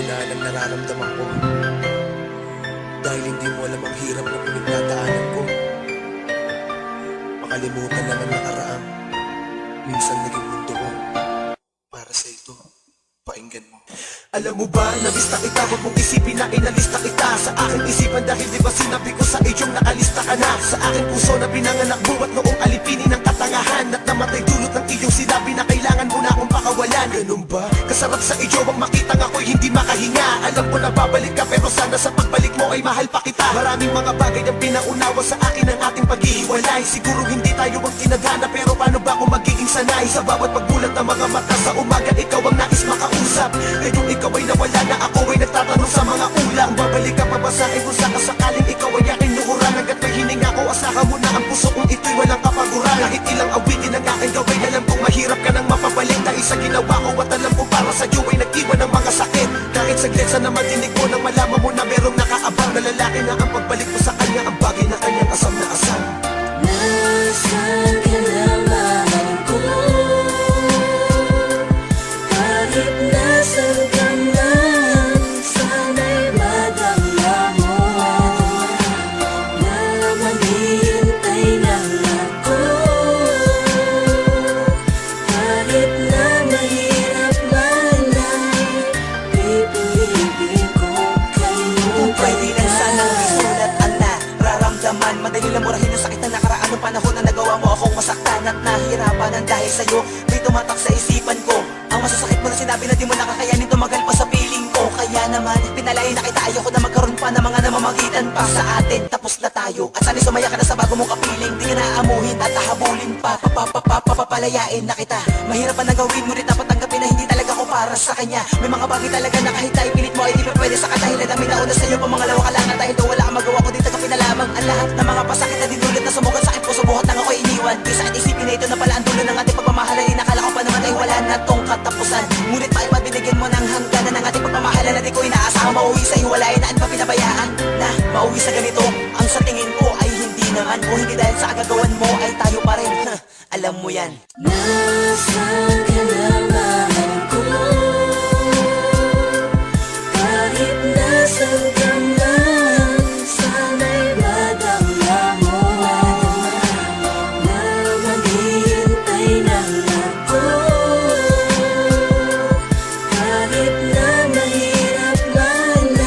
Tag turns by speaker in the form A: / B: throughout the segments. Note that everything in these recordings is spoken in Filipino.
A: kahinaan ang nararamdaman ko. Dahil hindi mo alam ang hirap na pinagdadaanan ko. Makalimutan lang ang nakaraang minsan naging mundo ko. Para sa ito, pakinggan mo.
B: Alam mo ba, nalista kita, huwag mong isipin na inalista kita sa aking isipan. Dahil di ba sinabi ko sa iyong nakalista ka na sa aking puso na pinanganak buwat noong alipinin ng katangahan at namatay dulot ng iyong sinabi na kailangan mo na akong pakawalan. Ganun ba? Kasarap sa iyo ang makitang ako'y hindi makahinga. Alam ko na babalik ka pero sana sa pagbalik mo ay mahal pa kita. Maraming mga bagay ang pinaunawa sa akin ang ating paghihiwalay. Siguro hindi tayo ang tinadhana pero paano ba kung magiging sanay? Sa bawat pagbulat ng mga mata sa umaga ikaw ang nais makausap. Ngayong ikaw ay nawala na ako ay nagtatanong sa mga ulang. Babalik ka pa ba sa akin kung sakasakaling ikaw ay aking luhuran? Hanggat may hininga ko asahan mo na ang puso kong ito'y walang kapaguran. Kahit ilang awitin ang aking gawin, alam kong mahirap ka nang mapabalik. Dahil sa ginawa ko at alam ko para sa iyo ay nag-iwan ng mga sakit. Kahit saglit sana madinig mo nang malaman mo na merong nakaabang na lalaki na ang pagbalik mo sa kanya ang bagay na kanyang asam na asam.
C: Nasaan ka na mahal ko? Kahit nasaan ka man, sana'y madama mo na maghihintay lang ako. Kahit na mahirap man ay pipiliin ko kayo.
D: Kung pwede lang sanang isulat ang nararamdaman, madali lang murahin ang sakit na nakaraan ng panahon na nagawa mo akong masaktan at nahirapan ng dahil sa'yo. May tumatak sa isipan ko ang masasakit mo na sinabi na di mo nakakayanin, tumagal pa sa piling ko. Kaya naman, pinalain na kita, ayoko na magkaroon pa ng mga namamagitan pa sa atin. Tapos na tayo at sana'y sumaya ka na sa bago mong kapiling. Di ka na amuhin at hahabulin pa, papapalayain na kita. Mahirap pa na gawin, ngunit dapat tanggapin na hindi talaga ako para sa kanya. May mga bagay talaga na kahit tayo pilit mo ay di pa pwede sa kadahilan na may nauna sa'yo pa mga lawa ka lang. At dahil doon wala kang magawa ko di tagapin na lamang ang lahat ng mga pasakit na dinulit na sumugat sa aking puso. Buhat nang ako'y iniwan. Di sakit isipin na ito na pala ang dulo ng ating pagmamahalan. Nakala ko pa naman ay wala na tong katapusan. Ngunit maiba binigyan mo ng hangganan ng ating pagmamahalan na di ko inaasahang mauwi sa hiwalay na ano pa pinabayaan na mauwi sa ganito. Ang sa tingin ko ay hindi naman o hindi dahil sa agagawan mo ay tayo pa rin. Alam mo yan.
C: Nasaan ka na mahal ko? Kahit nasaan ka man, sana'y madama mo na maghihintay lang ako. Kahit na mahirap man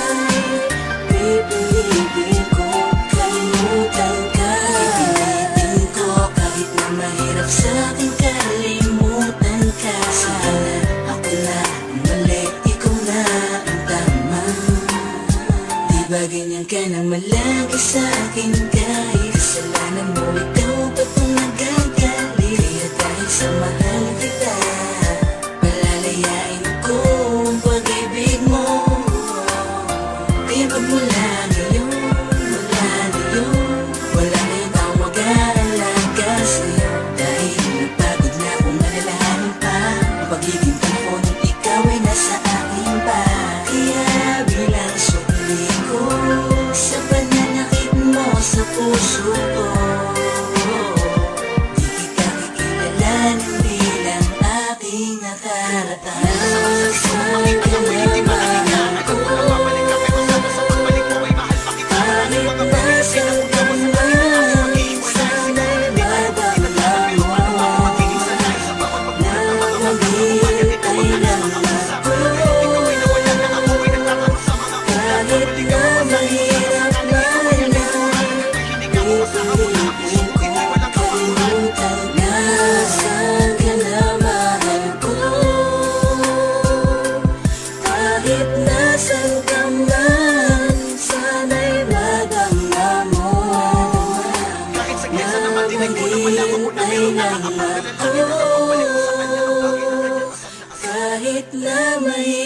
C: ay pipiliin ko kalimutan ka. Pipiliin ko kahit na mahirap sa akin kalimutan ka. Sana ako na ang mali, ikaw na ang tama. Di ba ganyan ka nang malagi sa akin kahit kasalanan mo, ikaw pa itong nagagali. Kaya dahil sa mahal kita, palalayain ko ang pag-ibig mo. Kaya magmula ngayon, wala na yung taong mag-aalaga sa'yo. Dahil napagod na akong alalahanin pa ang pagiging panahon nung ikaw ay nasa akin pa. Kaya bilang sukli ko sa pananakit mo sa puso ko, di kita kikilalanin bilang aking nakarata. Nasaan ka na mahal ko? Nasaan ka na mahal ko? Kahit nasaan ka man, sana'y madama mo
B: Kahit saglit sana madinig mo na malaman mo na merong nakakapagdalan sa akin na kapabalik mo sa kanya ang bagay na kanyang asam na asam.
C: kahit na may